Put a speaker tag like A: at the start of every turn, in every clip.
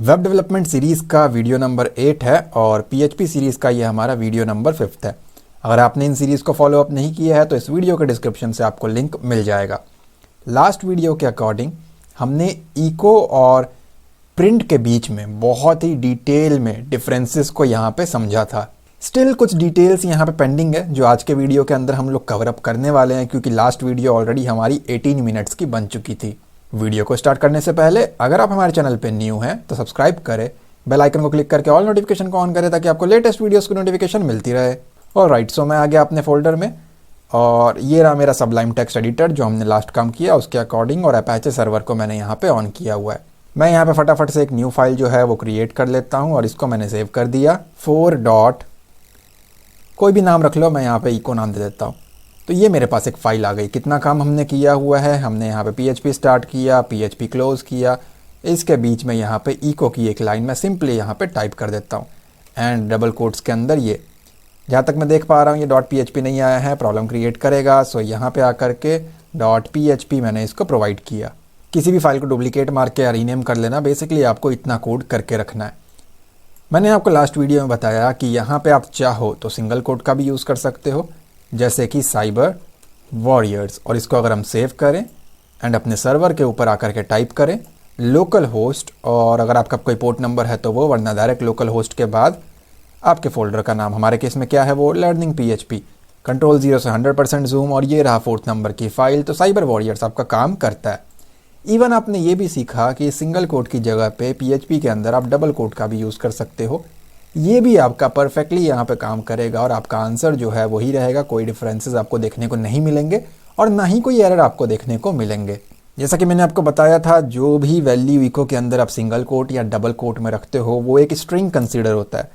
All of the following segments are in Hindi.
A: वेब डेवलपमेंट सीरीज़ का वीडियो नंबर 8 है और PHP सीरीज़ का ये हमारा वीडियो नंबर 5 है। अगर आपने इन सीरीज़ को फॉलो अप नहीं किया है तो इस वीडियो के डिस्क्रिप्शन से आपको लिंक मिल जाएगा। लास्ट वीडियो के अकॉर्डिंग हमने इको और प्रिंट के बीच में बहुत ही डिटेल में डिफरेंसेस को यहाँ पे समझा था। स्टिल कुछ डिटेल्स यहाँ पे पेंडिंग है जो आज के वीडियो के अंदर हम लोग कवर अप करने वाले हैं, क्योंकि लास्ट वीडियो ऑलरेडी हमारी 18 मिनट्स की बन चुकी थी। वीडियो को स्टार्ट करने से पहले अगर आप हमारे चैनल पे न्यू हैं तो सब्सक्राइब करें, बेल आइकन को क्लिक करके ऑल नोटिफिकेशन को ऑन करें ताकि आपको लेटेस्ट वीडियोस की नोटिफिकेशन मिलती रहे। ऑलराइट, सो मैं आ गया अपने फोल्डर में और ये रहा मेरा सबलाइम टेक्स्ट एडिटर जो हमने लास्ट काम किया उसके अकॉर्डिंग, और अपाचे सर्वर को मैंने यहाँ पे ऑन किया हुआ है। मैं यहाँ पे फटाफट से एक न्यू फाइल जो है वो क्रिएट कर लेता हूँ और इसको मैंने सेव कर दिया 4 डॉट, कोई भी नाम रख लो, मैं यहाँ पे इको नाम दे देता हूँ। तो ये मेरे पास एक फ़ाइल आ गई। कितना काम हमने किया हुआ है, हमने यहाँ पे PHP स्टार्ट किया, PHP क्लोज किया, इसके बीच में यहाँ पे इको की एक लाइन मैं सिंपली यहाँ पे टाइप कर देता हूँ एंड डबल कोट्स के अंदर ये, जहाँ तक मैं देख पा रहा हूँ ये .php नहीं आया है, प्रॉब्लम क्रिएट करेगा। सो यहाँ पे आकर के .php मैंने इसको प्रोवाइड किया। किसी भी फाइल को डुप्लीकेट मार के या रीनेम कर लेना, बेसिकली आपको इतना कोड करके रखना है। मैंने आपको लास्ट वीडियो में बताया कि यहाँ पे आप चाहो तो सिंगल कोड का भी यूज़ कर सकते हो, जैसे कि साइबर वॉरियर्स, और इसको अगर हम सेव करें एंड अपने सर्वर के ऊपर आकर के टाइप करें लोकल होस्ट, और अगर आपका कोई पोर्ट नंबर है तो वो, वरना डायरेक्ट लोकल होस्ट के बाद आपके फोल्डर का नाम, हमारे केस में क्या है वो लर्निंग PHP, कंट्रोल 0 से 100% जूम, और ये रहा 4th नंबर की फाइल। तो साइबर वॉरियर्स आपका काम करता है। इवन आपने ये भी सीखा कि सिंगल कोड की जगह पे PHP के अंदर आप डबल कोड का भी यूज़ कर सकते हो। ये भी आपका परफेक्टली यहाँ पे काम करेगा और आपका आंसर जो है वही रहेगा। कोई डिफरेंसेस आपको देखने को नहीं मिलेंगे और ना ही कोई एरर आपको देखने को मिलेंगे। जैसा कि मैंने आपको बताया था, जो भी वैल्यू इको के अंदर आप सिंगल कोट या डबल कोट में रखते हो वो एक स्ट्रिंग कंसीडर होता है।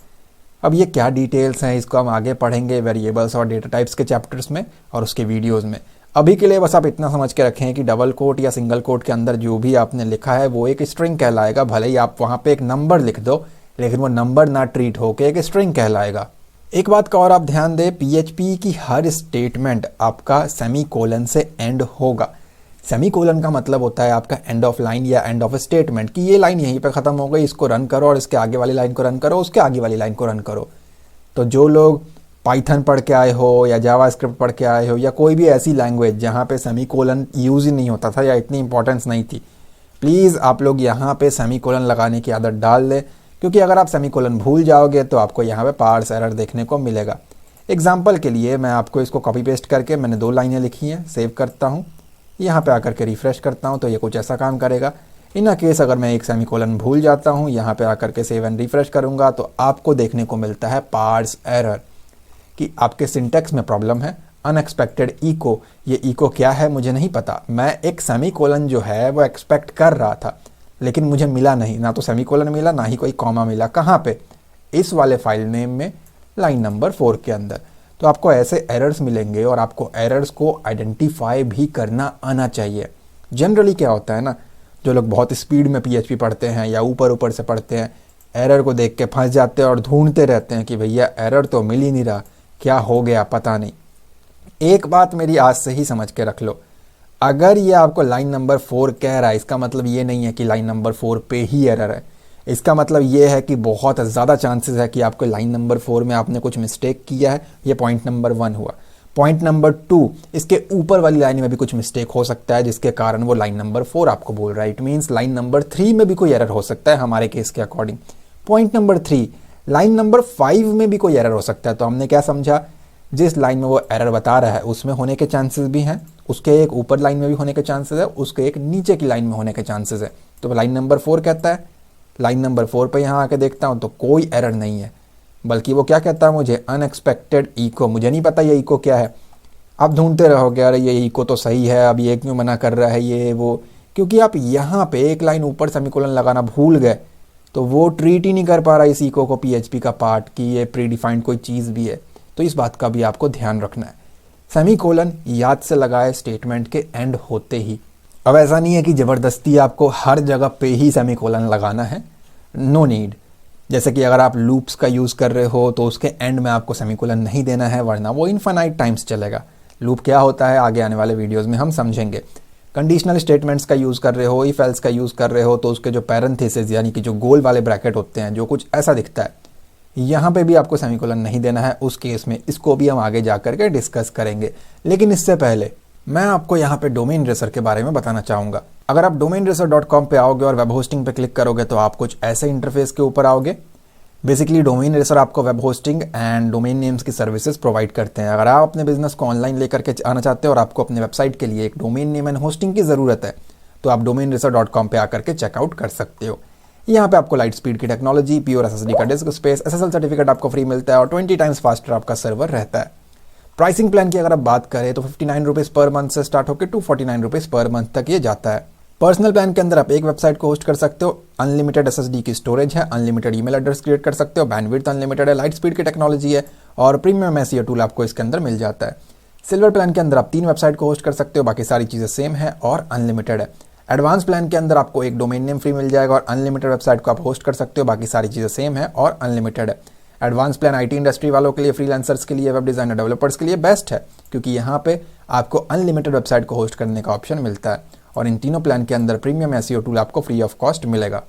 A: अब ये क्या डिटेल्स हैं इसको हम आगे पढ़ेंगे वेरिएबल्स और डेटा टाइप्स के चैप्टर्स में और उसके वीडियोज़ में। अभी के लिए बस आप इतना समझ के रखें कि डबल कोट या सिंगल कोट के अंदर जो भी आपने लिखा है वो एक स्ट्रिंग कहलाएगा। भले ही आप वहाँ पे एक नंबर लिख दो, लेकिन वो नंबर ना ट्रीट होके एक स्ट्रिंग कहलाएगा। एक बात का और आप ध्यान दें, PHP की हर स्टेटमेंट आपका सेमीकोलन से एंड होगा। सेमीकोलन का मतलब होता है आपका एंड ऑफ लाइन या एंड ऑफ स्टेटमेंट, कि ये लाइन यहीं पे ख़त्म हो गई, इसको रन करो और इसके आगे वाली लाइन को रन करो, उसके आगे वाली लाइन को रन करो। तो जो लोग पाइथन पढ़ के आए हो या जावास्क्रिप्ट पढ़ के आए हो या कोई भी ऐसी लैंग्वेज जहाँ पे सेमीकोलन यूज़ ही नहीं होता था या इतनी इंपॉर्टेंस नहीं थी, प्लीज़ आप लोग यहाँ पे सेमीकोलन लगाने की आदत डाल लें, क्योंकि अगर आप सेमीकोलन भूल जाओगे तो आपको यहाँ पे पार्स एरर देखने को मिलेगा। एग्जाम्पल के लिए मैं आपको इसको कॉपी पेस्ट करके, मैंने 2 लाइनें लिखी हैं, सेव करता हूँ, यहाँ पे आकर के रिफ़्रेश करता हूँ तो ये कुछ ऐसा काम करेगा। इन केस अगर मैं एक सेमीकोलन भूल जाता हूँ, यहाँ पे आकर के सेव एंड रिफ़्रेश करूँगा तो आपको देखने को मिलता है पार्स एरर, कि आपके सिंटेक्स में प्रॉब्लम है। अनएक्सपेक्टेड इको, ये इको क्या है मुझे नहीं पता, मैं एक सेमीकोलन जो है वो एक्सपेक्ट कर रहा था लेकिन मुझे मिला नहीं, ना तो सेमीकोलन मिला ना ही कोई कॉमा मिला। कहाँ पे? इस वाले फाइल नेम में लाइन नंबर 4 के अंदर। तो आपको ऐसे एरर्स मिलेंगे और आपको एरर्स को आइडेंटिफाई भी करना आना चाहिए। जनरली क्या होता है ना, जो लोग बहुत स्पीड में PHP पढ़ते हैं या ऊपर ऊपर से पढ़ते हैं, एरर को देख के फंस जाते हैं और ढूंढते रहते हैं कि भैया एरर तो मिल ही नहीं रहा, क्या हो गया पता नहीं। एक बात मेरी आज से ही समझ के रख लो, अगर ये आपको लाइन नंबर 4 कह रहा है, इसका मतलब ये नहीं है कि लाइन नंबर 4 पे ही एरर है। इसका मतलब ये है कि बहुत ज़्यादा चांसेस है कि आपको लाइन नंबर 4 में आपने कुछ मिस्टेक किया है। ये पॉइंट नंबर 1 हुआ। पॉइंट नंबर 2, इसके ऊपर वाली लाइन में भी कुछ मिस्टेक हो सकता है जिसके कारण वो लाइन नंबर 4 आपको बोल रहा है। इट मीन्स लाइन नंबर 3 में भी कोई एरर हो सकता है हमारे केस के according. Point number 3, line number 5 में भी कोई एरर हो सकता है। तो हमने क्या समझा, जिस लाइन में वो एरर बता रहा है उसमें होने के चांसेस भी हैं, उसके एक ऊपर लाइन में भी होने के चांसेस है, उसके एक नीचे की लाइन में होने के चांसेस है। तो लाइन नंबर 4 कहता है, लाइन नंबर 4 पे यहाँ आके देखता हूँ तो कोई एरर नहीं है, बल्कि वो क्या कहता है मुझे, अनएक्सपेक्टेड इको। मुझे नहीं पता ये इको क्या है। आप ढूंढते रहोगे अरे ये इको तो सही है, अब ये क्यों मना कर रहा है ये वो, क्योंकि आप यहाँ पे एक लाइन ऊपर सेमीकोलन लगाना भूल गए तो वो ट्रीट ही नहीं कर पा रहा इस इको को PHP का पार्ट, कि ये प्री डिफाइंड कोई चीज़ भी है। तो इस बात का भी आपको ध्यान रखना है। सेमीकोलन याद से लगाए स्टेटमेंट के एंड होते ही। अब ऐसा नहीं है कि ज़बरदस्ती आपको हर जगह पे ही सेमीकोलन लगाना है, नो नीड। जैसे कि अगर आप लूप्स का यूज़ कर रहे हो तो उसके एंड में आपको सेमीकोलन नहीं देना है, वरना वो इनफाइनाइट टाइम्स चलेगा। लूप क्या होता है आगे आने वाले वीडियोज़ में हम समझेंगे। कंडीशनल स्टेटमेंट्स का यूज़ कर रहे हो, इफ एल्स का यूज़ कर रहे हो, तो उसके जो पैरेंथेसिस यानी कि जो गोल वाले ब्रैकेट होते हैं, जो कुछ ऐसा दिखता है, यहाँ पे भी आपको सेमीकोलन नहीं देना है उस केस में। इसको भी हम आगे जा करके डिस्कस करेंगे। लेकिन इससे पहले मैं आपको यहाँ पे डोमेन रेसर के बारे में बताना चाहूँगा। अगर आप domainracer.com पे आओगे और वेब होस्टिंग पे क्लिक करोगे तो आप कुछ ऐसे इंटरफेस के ऊपर आओगे। बेसिकली डोमेन रेसर आपको web hosting and domain names की सर्विसेज प्रोवाइड करते हैं। अगर आप अपने बिजनेस को ऑनलाइन लेकर के आना चाहते हो और आपको अपने वेबसाइट के लिए एक डोमेन नेम एंड होस्टिंग की ज़रूरत है, तो आप domainracer.com पे आकर के चेकआउट कर सकते हो। यहाँ पे आपको लाइट स्पीड की टेक्नोलॉजी, प्योर एसएसडी का डिस्क स्पेस, SSL सर्टिफिकेट आपको फ्री मिलता है और 20 टाइम्स फास्टर आपका सर्वर रहता है। प्राइसिंग प्लान की अगर आप बात करें तो 59 रुपीज़ पर मंथ से स्टार्ट होकर 249 रुपीज़ पर मंथ तक ये जाता है। पर्सनल प्लान के अंदर आप एक वेबसाइट को होस्ट कर सकते हो, अनलिमिटेड SSD की स्टोरेज है, अनलिमिटेड ईमेल एड्रेस क्रिएट कर सकते हो, बैंडविड्थ अनलिमिटेड है, लाइट स्पीड की टेक्नोलॉजी है और प्रीमियम SEO टूल आपको इसके अंदर मिल जाता है। सिल्वर प्लान के अंदर आप 3 वेबसाइट को होस्ट कर सकते हो, बाकी सारी चीज़ें सेम है और अनलिमिटेड है। एडवांस प्लान के अंदर आपको एक डोमेन नेम फ्री मिल जाएगा और अनलिमिटेड वेबसाइट को आप होस्ट कर सकते हो, बाकी सारी चीज़ें सेम है और अनलिमिटेड है। एडवांस प्लान IT इंडस्ट्री वालों के लिए, फ्रीलांसर्स के लिए, वेब डिज़ाइनर डेवलपर्स के लिए बेस्ट है, क्योंकि यहाँ पे आपको अनलिमिटेड वेबसाइट को होस्ट करने का ऑप्शन मिलता है और इन तीनों प्लान के अंदर प्रीमियम SEO टूल आपको फ्री ऑफ कॉस्ट मिलेगा।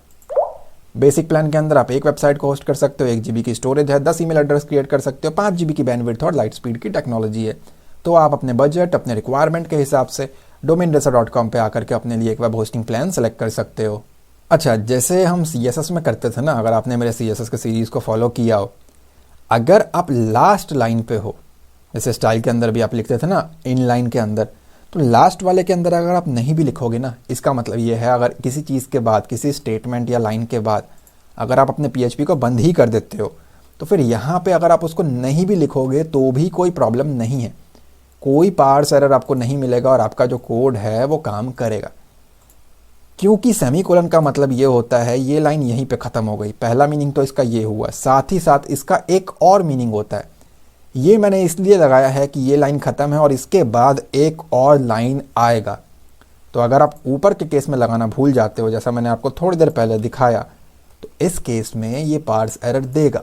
A: बेसिक प्लान के अंदर आप एक वेबसाइट को होस्ट कर सकते हो, 1 GB की स्टोरेज है, 10 ईमेल एड्रेस क्रिएट कर सकते हो, 5 GB की बैंडविड्थ और लाइट स्पीड की टेक्नोलॉजी है। तो आप अपने बजट, अपने रिक्वायरमेंट के हिसाब से domainracer.com पे आकर के अपने लिए एक वेब होस्टिंग प्लान सेलेक्ट कर सकते हो। अच्छा, जैसे हम CSS में करते थे ना, अगर आपने मेरे CSS के सीरीज़ को फॉलो किया हो, अगर आप लास्ट लाइन पे हो, जैसे स्टाइल के अंदर भी आप लिखते थे ना इन लाइन के अंदर, तो लास्ट वाले के अंदर अगर आप नहीं भी लिखोगे ना, इसका मतलब ये है अगर किसी चीज़ के बाद, किसी स्टेटमेंट या लाइन के बाद अगर आप अपने PHP को बंद ही कर देते हो, तो फिर यहाँ पे अगर आप उसको नहीं भी लिखोगे तो भी कोई प्रॉब्लम नहीं है, कोई पार्स एरर आपको नहीं मिलेगा और आपका जो कोड है वो काम करेगा। क्योंकि सेमीकोलन का मतलब ये होता है ये लाइन यहीं पे ख़त्म हो गई। पहला मीनिंग तो इसका ये हुआ, साथ ही साथ इसका एक और मीनिंग होता है। ये मैंने इसलिए लगाया है कि ये लाइन ख़त्म है और इसके बाद एक और लाइन आएगा। तो अगर आप ऊपर के केस में लगाना भूल जाते हो, जैसा मैंने आपको थोड़ी देर पहले दिखाया, तो इस केस में ये पार्स एरर देगा,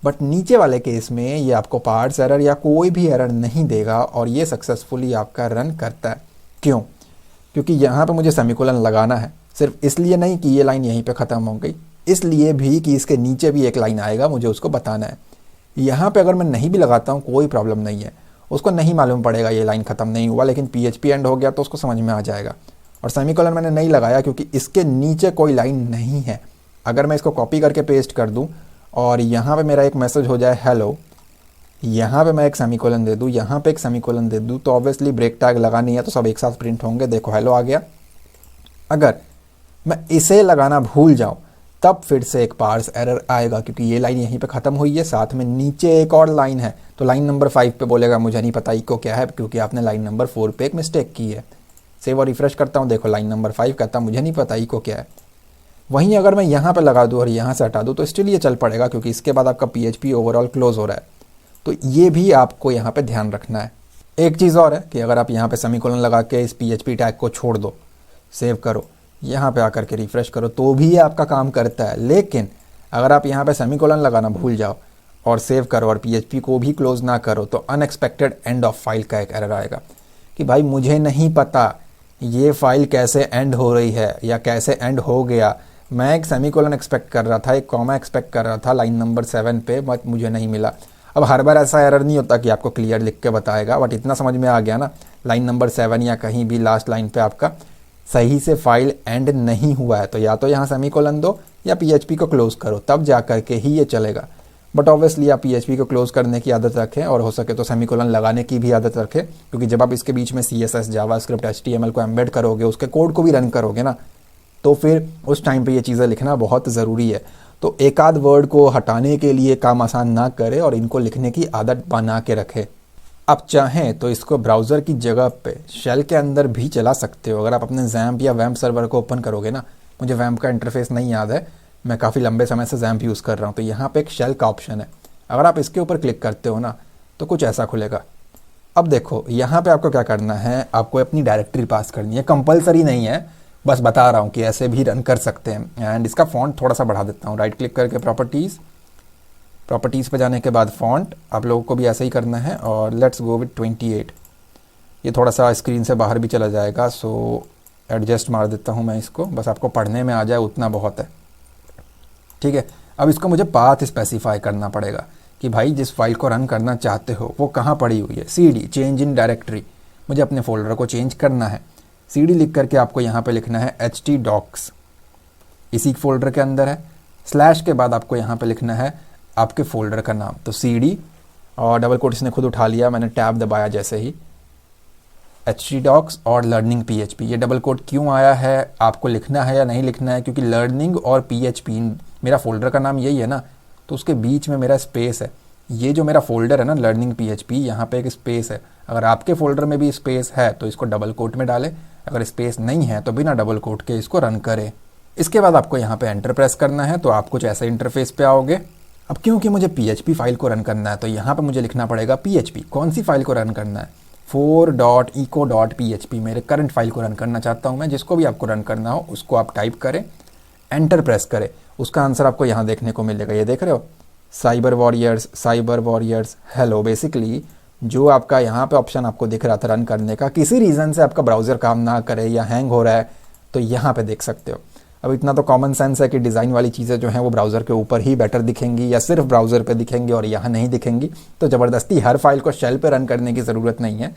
A: बट नीचे वाले केस में ये आपको पार्स एरर या कोई भी एरर नहीं देगा और ये सक्सेसफुली आपका रन करता है। क्यों? क्योंकि यहाँ पे मुझे सेमीकोलन लगाना है, सिर्फ इसलिए नहीं कि ये लाइन यहीं पे ख़त्म हो गई, इसलिए भी कि इसके नीचे भी एक लाइन आएगा, मुझे उसको बताना है। यहाँ पे अगर मैं नहीं भी लगाता हूँ कोई प्रॉब्लम नहीं है, उसको नहीं मालूम पड़ेगा ये लाइन ख़त्म नहीं हुआ, लेकिन PHP एंड हो गया तो उसको समझ में आ जाएगा। और सेमीकोलन मैंने नहीं लगाया क्योंकि इसके नीचे कोई लाइन नहीं है। अगर मैं इसको कॉपी करके पेस्ट कर दूँ और यहाँ पे मेरा एक मैसेज हो जाए हेलो, यहाँ पे मैं एक सेमीकोलन दे दूँ, यहाँ पे एक सेमीकोलन दे दूँ, तो ऑब्वियसली ब्रेक टैग लगानी है तो सब एक साथ प्रिंट होंगे। देखो हेलो आ गया। अगर मैं इसे लगाना भूल जाऊँ तब फिर से एक पार्स एरर आएगा, क्योंकि ये लाइन यहीं पे ख़त्म हुई है, साथ में नीचे एक और लाइन है, तो लाइन नंबर 5 पे बोलेगा मुझे नहीं पता इको क्या है, क्योंकि आपने लाइन नंबर 4 पे एक मिस्टेक की है। सेव और रिफ्रेश करता हूँ, देखो लाइन नंबर 5 कहता मुझे नहीं पता इको क्या है। वहीं अगर मैं यहाँ पे लगा दूँ और यहाँ से हटा दूँ तो स्टिल ये चल पड़ेगा, क्योंकि इसके बाद आपका PHP ओवरऑल क्लोज हो रहा है। तो ये भी आपको यहाँ पे ध्यान रखना है। एक चीज़ और है कि अगर आप यहाँ पे सेमीकोलन लगा के इस PHP टैग को छोड़ दो, सेव करो, यहाँ पे आकर के रिफ्रेश करो, तो भी ये आपका काम करता है। लेकिन अगर आप यहाँ पे सेमीकोलन लगाना भूल जाओ और सेव करो और PHP को भी क्लोज ना करो, तो अनएक्सपेक्टेड एंड ऑफ फाइल का एक एरर आएगा कि भाई मुझे नहीं पता ये फाइल कैसे एंड हो रही है या कैसे एंड हो गया। मैं एक सेमीकोलन एक्सपेक्ट कर रहा था, एक कॉमा एक्सपेक्ट कर रहा था लाइन नंबर 7 पे, बट मुझे नहीं मिला। अब हर बार ऐसा एरर नहीं होता कि आपको क्लियर लिख के बताएगा, बट इतना समझ में आ गया ना, लाइन नंबर 7 या कहीं भी लास्ट लाइन पे आपका सही से फाइल एंड नहीं हुआ है, तो या तो यहाँ सेमीकोलन दो या PHP को क्लोज करो, तब जा करके ही ये चलेगा। बट ऑब्वियसली आप PHP को क्लोज करने की आदत रखें और हो सके तो सेमीकोलन लगाने की भी आदत रखें, क्योंकि जब आप इसके बीच में CSS, जावास्क्रिप्ट, HTML को एम्बेड करोगे, उसके कोड को भी रन करोगे ना, तो फिर उस टाइम पे ये चीज़ें लिखना बहुत ज़रूरी है। तो एक आध वर्ड को हटाने के लिए काम आसान ना करे और इनको लिखने की आदत बना के रखे। आप चाहें तो इसको ब्राउज़र की जगह पे शेल के अंदर भी चला सकते हो। अगर आप अपने XAMPP या वैम्प सर्वर को ओपन करोगे ना, मुझे वैम्प का इंटरफेस नहीं याद है, मैं काफ़ी लंबे समय से XAMPP यूज़ कर रहा हूँ, तो यहाँ पे एक शेल का ऑप्शन है। अगर आप इसके ऊपर क्लिक करते हो ना तो कुछ ऐसा खुलेगा। अब देखो यहाँ पे आपको क्या करना है, आपको अपनी डायरेक्टरी पास करनी है। कंपलसरी नहीं है, बस बता रहा हूँ कि ऐसे भी रन कर सकते हैं। एंड इसका फॉन्ट थोड़ा सा बढ़ा देता हूँ, राइट क्लिक करके प्रॉपर्टीज़ पे जाने के बाद फॉन्ट, आप लोगों को भी ऐसे ही करना है और लेट्स गो विद 28। ये थोड़ा सा स्क्रीन से बाहर भी चला जाएगा, सो एडजस्ट मार देता हूँ मैं इसको, बस आपको पढ़ने में आ जाए उतना बहुत है। ठीक है, अब इसको मुझे पाथ स्पेसिफाई करना पड़ेगा कि भाई जिस फाइल को रन करना चाहते हो वो कहाँ पड़ी हुई है। CD चेंज इन डायरेक्टरी, मुझे अपने फोल्डर को चेंज करना है। CD लिख करके आपको यहाँ पे लिखना है htdocs, इसी फोल्डर के अंदर है। स्लैश के बाद आपको यहाँ पे लिखना है आपके फोल्डर का नाम, तो CD और डबल कोट इसने खुद उठा लिया, मैंने टैब दबाया जैसे ही, htdocs और लर्निंग PHP। ये डबल कोट क्यों आया है, आपको लिखना है या नहीं लिखना है, क्योंकि लर्निंग और PHP मेरा फोल्डर का नाम यही है ना, तो उसके बीच में मेरा स्पेस है। ये जो मेरा फोल्डर है ना लर्निंग PHP, यहाँ पे एक स्पेस है। अगर आपके फोल्डर में भी स्पेस है तो इसको डबल कोट में डालें, अगर स्पेस नहीं है तो बिना डबल कोट के इसको रन करें। इसके बाद आपको यहाँ पे एंटर प्रेस करना है, तो आप कुछ ऐसे इंटरफेस पे आओगे। अब क्योंकि मुझे PHP फाइल को रन करना है तो यहाँ पे मुझे लिखना पड़ेगा PHP। कौन सी फाइल को रन करना है, 4.eco.php, मेरे करंट फाइल को रन करना चाहता हूँ मैं। जिसको भी आपको रन करना हो उसको आप टाइप करें, एंटर प्रेस करें। उसका आंसर आपको यहाँ देखने को मिलेगा, ये देख रहे हो, साइबर वॉरियर्स हेलो। बेसिकली जो आपका यहाँ पे ऑप्शन आपको दिख रहा था रन करने का, किसी रीज़न से आपका ब्राउज़र काम ना करे या हैंग हो रहा है तो यहाँ पे देख सकते हो। अब इतना तो कॉमन सेंस है कि डिज़ाइन वाली चीज़ें जो हैं वो ब्राउज़र के ऊपर ही बेटर दिखेंगी या सिर्फ ब्राउज़र पे दिखेंगी और यहाँ नहीं दिखेंगी, तो ज़बरदस्ती हर फाइल को शेल पे रन करने की ज़रूरत नहीं है।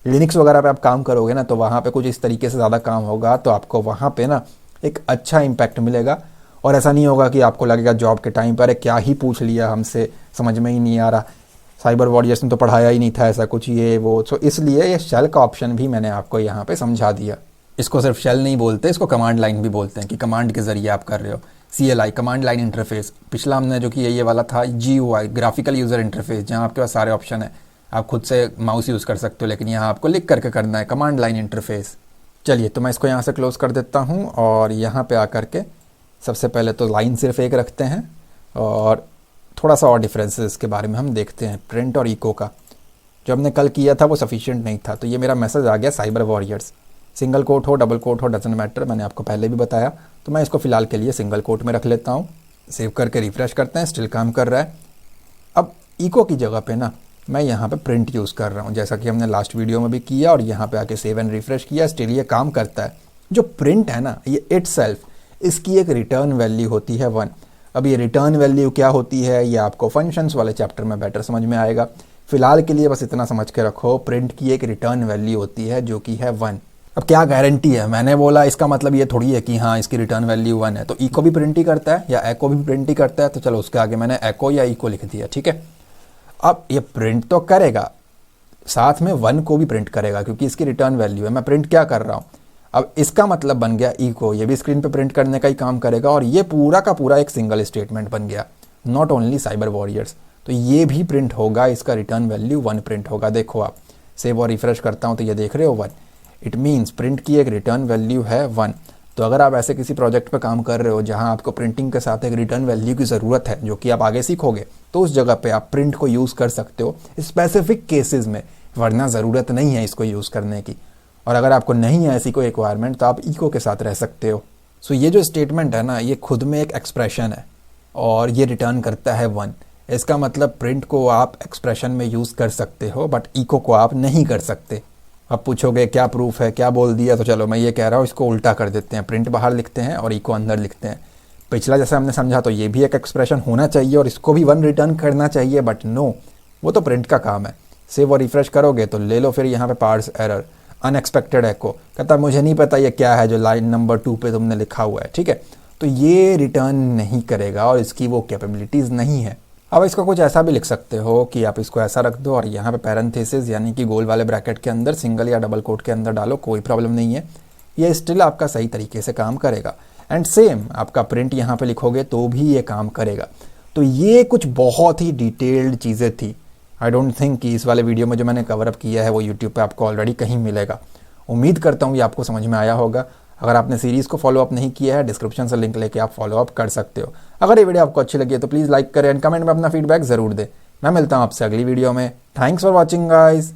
A: लिनक्स वगैरह पे आप काम करोगे ना तो वहाँ पे कुछ इस तरीके से ज़्यादा काम होगा, तो आपको वहाँ पे ना एक अच्छा इम्पैक्ट मिलेगा। और ऐसा नहीं होगा कि आपको लगेगा जॉब के टाइम पर क्या ही पूछ लिया हमसे, समझ में ही नहीं आ रहा, साइबर वॉरियर्स ने तो पढ़ाया ही नहीं था ऐसा कुछ ये वो। तो इसलिए ये शेल का ऑप्शन भी मैंने आपको यहाँ पे समझा दिया। इसको सिर्फ शेल नहीं बोलते, इसको कमांड लाइन भी बोलते हैं कि कमांड के ज़रिए आप कर रहे हो। CLI कमांड लाइन इंटरफेस, पिछला हमने जो किया ये वाला था GUI ग्राफिकल यूज़र इंटरफेस, जहाँ आपके पास सारे ऑप्शन है, आप खुद से माउस यूज़ कर सकते हो, लेकिन यहाँ आपको लिख करके करना है कमांड लाइन इंटरफेस। चलिए तो मैं इसको यहाँ से क्लोज़ कर देता हूँ और यहाँ पे आकर के सबसे पहले तो लाइन सिर्फ एक रखते हैं और थोड़ा सा और डिफरेंसेस के बारे में हम देखते हैं। प्रिंट और इको का जो हमने कल किया था वो सफिशिएंट नहीं था, तो ये मेरा मैसेज आ गया साइबर वॉरियर्स। सिंगल कोट हो डबल कोट हो डजंट मैटर, मैंने आपको पहले भी बताया, तो मैं इसको फ़िलहाल के लिए सिंगल कोट में रख लेता हूँ। सेव करके रिफ्रेश करते हैं, स्टिल काम कर रहा है। अब इको की जगह पे ना मैं यहाँ पे प्रिंट यूज़ कर रहा हूँ, जैसा कि हमने लास्ट वीडियो में भी किया और यहाँ पे आके सेव एंड रिफ्रेश किया, स्टिल ये काम करता है। जो प्रिंट है ना ये इटसेल्फ, इसकी एक रिटर्न वैल्यू होती है 1। अब ये रिटर्न वैल्यू क्या होती है ये आपको फंक्शंस वाले चैप्टर में बेटर समझ में आएगा। फिलहाल के लिए बस इतना समझ के रखो, प्रिंट की एक रिटर्न वैल्यू होती है जो कि है 1। अब क्या गारंटी है, मैंने बोला इसका मतलब ये थोड़ी है कि हाँ इसकी रिटर्न वैल्यू 1 है, तो इको भी प्रिंट ही करता है या एको भी प्रिंट ही करता है, तो चलो उसके आगे मैंने एको या इको लिख दिया, ठीक है। अब ये प्रिंट तो करेगा, साथ में 1 को भी प्रिंट करेगा क्योंकि इसकी रिटर्न वैल्यू है। मैं प्रिंट क्या कर रहा हूँ, अब इसका मतलब बन गया इको, ये भी स्क्रीन पे प्रिंट करने का ही काम करेगा और ये पूरा का पूरा एक सिंगल स्टेटमेंट बन गया। नॉट ओनली साइबर वॉरियर्स, तो ये भी प्रिंट होगा, इसका रिटर्न वैल्यू 1 प्रिंट होगा। देखो आप सेव और रिफ्रेश करता हूँ तो ये देख रहे हो 1, इट मीन्स प्रिंट की एक रिटर्न वैल्यू है 1। तो अगर आप ऐसे किसी प्रोजेक्ट पे काम कर रहे हो जहाँ आपको प्रिंटिंग के साथ एक रिटर्न वैल्यू की ज़रूरत है जो कि आप आगे सीखोगे, तो उस जगह पे आप प्रिंट को यूज़ कर सकते हो स्पेसिफिक केसेस में, वरना ज़रूरत नहीं है इसको यूज़ करने की। और अगर आपको नहीं है ऐसी कोई रिक्वायरमेंट तो आप इको के साथ रह सकते हो। सो ये जो स्टेटमेंट है ना ये खुद में एक एक्सप्रेशन है और ये रिटर्न करता है 1। इसका मतलब प्रिंट को आप एक्सप्रेशन में यूज़ कर सकते हो बट इको को आप नहीं कर सकते। अब पूछोगे क्या प्रूफ है, क्या बोल दिया, तो चलो मैं ये कह रहा हूँ इसको उल्टा कर देते हैं, प्रिंट बाहर लिखते हैं और इको अंदर लिखते हैं। पिछला जैसे हमने समझा तो ये भी एक एक्सप्रेशन होना चाहिए और इसको भी 1 रिटर्न करना चाहिए, बट नो, वो तो प्रिंट का काम है। सेव और रिफ्रेश करोगे तो ले लो फिर यहाँ पे पार्स एरर अनएक्सपेक्टेड एको, कहता मुझे नहीं पता ये क्या है जो लाइन नंबर 2 पे तुमने लिखा हुआ है, ठीक है। तो ये रिटर्न नहीं करेगा और इसकी वो कैपेबिलिटीज़ नहीं है। अब इसको कुछ ऐसा भी लिख सकते हो कि आप इसको ऐसा रख दो और यहाँ पे पैरेंथेसिस यानी कि गोल वाले ब्रैकेट के अंदर सिंगल या डबल कोट के अंदर डालो, कोई प्रॉब्लम नहीं है, ये स्टिल आपका सही तरीके से काम करेगा। एंड सेम आपका प्रिंट यहाँ पे लिखोगे तो भी ये काम करेगा। तो ये कुछ बहुत ही डिटेल्ड चीज़ें थी। आई डोंट थिंक कि इस वाले वीडियो में जो मैंने कवर अप किया है वो यूट्यूब पे आपको ऑलरेडी कहीं मिलेगा। उम्मीद करता हूँ ये आपको समझ में आया होगा। अगर आपने सीरीज़ को फॉलो अप नहीं किया है, डिस्क्रिप्शन से लिंक लेके आप फॉलो अप कर सकते हो। अगर ये वीडियो आपको अच्छी लगी है तो प्लीज़ लाइक करें एंड कमेंट में अपना फीडबैक ज़रूर दें। मैं मिलता हूँ आपसे अगली वीडियो में। Thanks for watching guys.